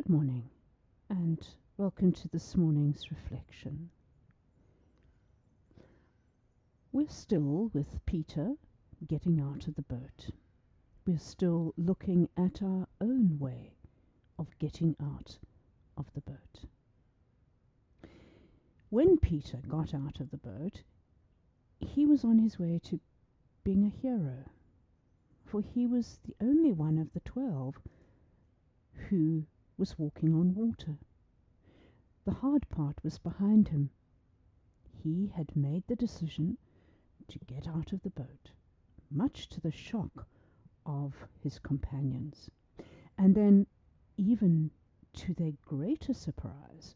Good morning, and welcome to this morning's reflection. We're still with Peter getting out of the boat. We're still looking at our own way of getting out of the boat. When Peter got out of the boat, he was on his way to being a hero, for he was the only one of the 12 who was walking on water. The hard part was behind him. He had made the decision to get out of the boat, much to the shock of his companions. And then, even to their greater surprise,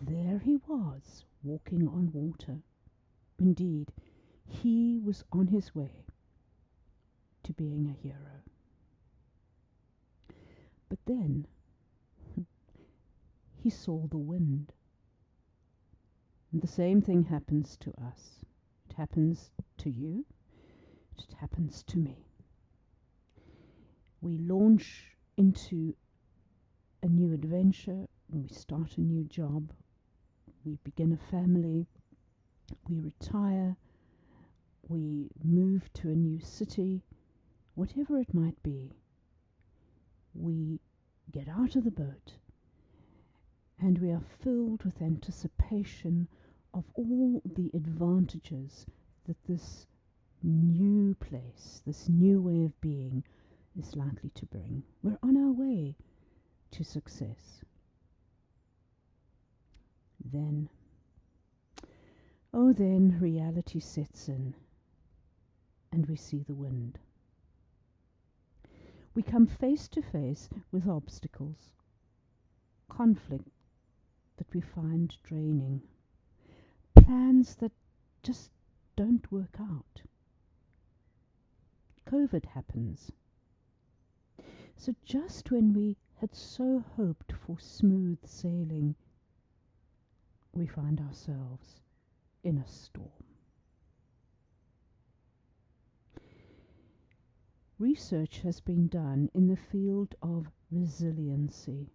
there he was, walking on water. Indeed, he was on his way to being a hero. But then he saw the wind. And the same thing happens to us. It happens to you. It happens to me. We launch into a new adventure, we start a new job, we begin a family, we retire, we move to a new city, whatever it might be. We get out of the boat and we are filled with anticipation of all the advantages that this new place, this new way of being, is likely to bring. We're on our way to success. Then reality sets in and we see the wind. We come face to face with obstacles, conflict that we find draining, plans that just don't work out. COVID happens. So just when we had so hoped for smooth sailing, we find ourselves in a storm. Research has been done in the field of resiliency.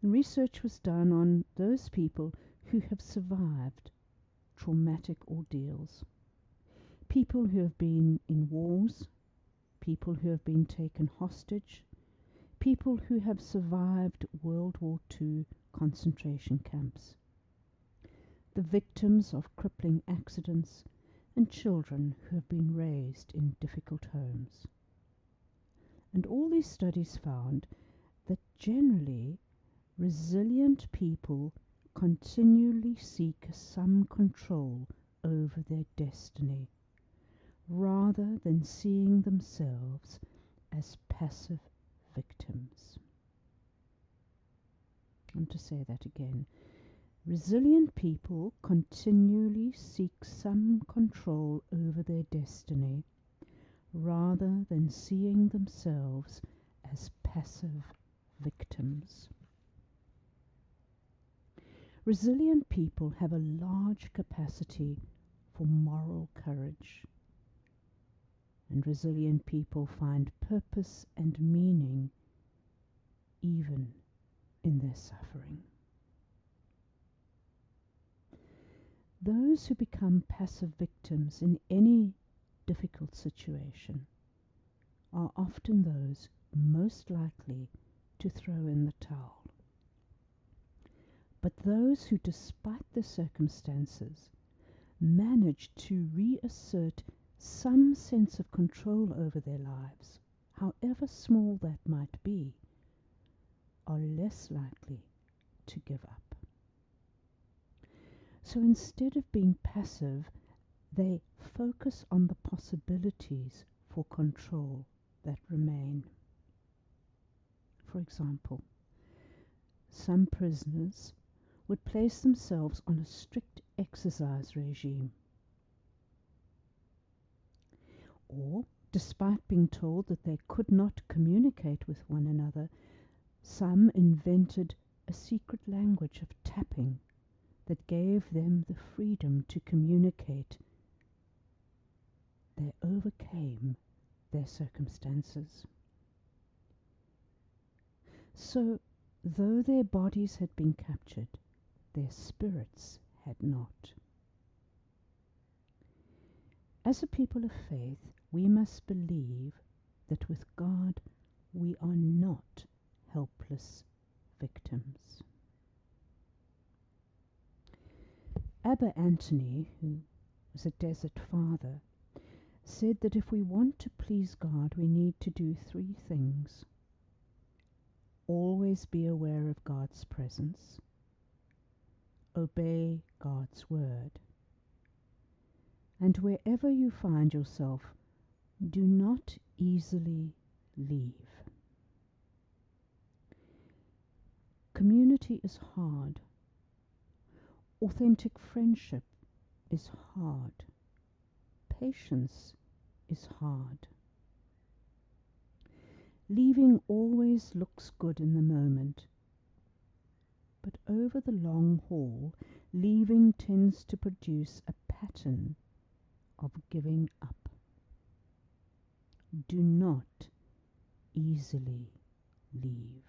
And research was done on those people who have survived traumatic ordeals. People who have been in wars, people who have been taken hostage, people who have survived World War II concentration camps, the victims of crippling accidents, and children who have been raised in difficult homes. And all these studies found that generally resilient people continually seek some control over their destiny, rather than seeing themselves as passive victims. I want to say that again. Resilient people continually seek some control over their destiny, rather than seeing themselves as passive victims. Resilient people have a large capacity for moral courage, and resilient people find purpose and meaning even in their suffering. Those who become passive victims in any difficult situation are often those most likely to throw in the towel. But those who, despite the circumstances, manage to reassert some sense of control over their lives, however small that might be, are less likely to give up. So instead of being passive, they focus on the possibilities for control that remain. For example, some prisoners would place themselves on a strict exercise regime. Or, despite being told that they could not communicate with one another, some invented a secret language of tapping that gave them the freedom to communicate. They overcame their circumstances. So, though their bodies had been captured, their spirits had not. As a people of faith, we must believe that with God we are not helpless victims. Abba Antony, who was a desert father, said that if we want to please God, we need to do three things. Always be aware of God's presence, obey God's word, and wherever you find yourself, do not easily leave. Community is hard. Authentic friendship is hard. Patience is hard. Leaving always looks good in the moment, but over the long haul, leaving tends to produce a pattern of giving up. Do not easily leave.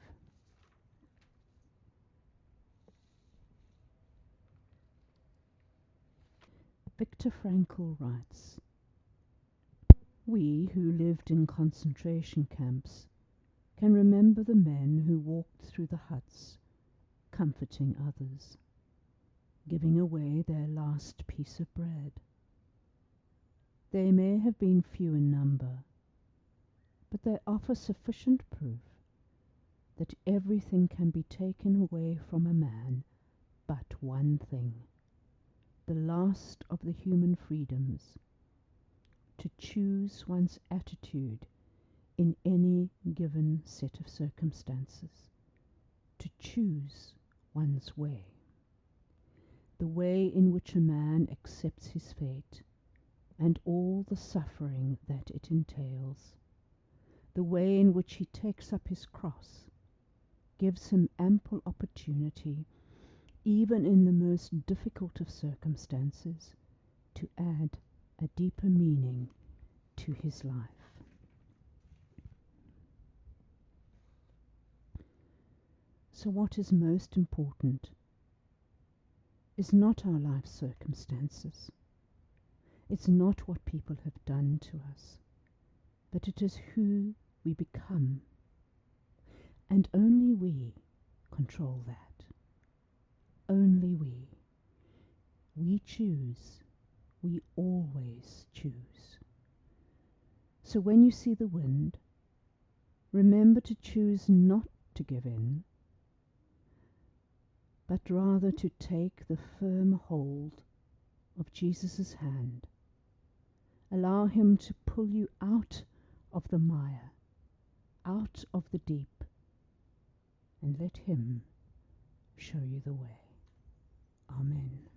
Viktor Frankl writes, "We who lived in concentration camps can remember the men who walked through the huts, comforting others, giving away their last piece of bread. They may have been few in number, but they offer sufficient proof that everything can be taken away from a man but one thing, the last of the human freedoms, to choose one's attitude in any given set of circumstances, to choose one's way, the way in which a man accepts his fate and all the suffering that it entails, the way in which he takes up his cross, gives him ample opportunity, even in the most difficult of circumstances, to add a deeper meaning to his life." So what is most important is not our life circumstances. It's not what people have done to us, but it is who we become. And only we control that. Only we. We choose. We always choose. So when you see the wind, remember to choose not to give in, but rather to take the firm hold of Jesus' hand. Allow him to pull you out of the mire, out of the deep, and let him show you the way. Amen.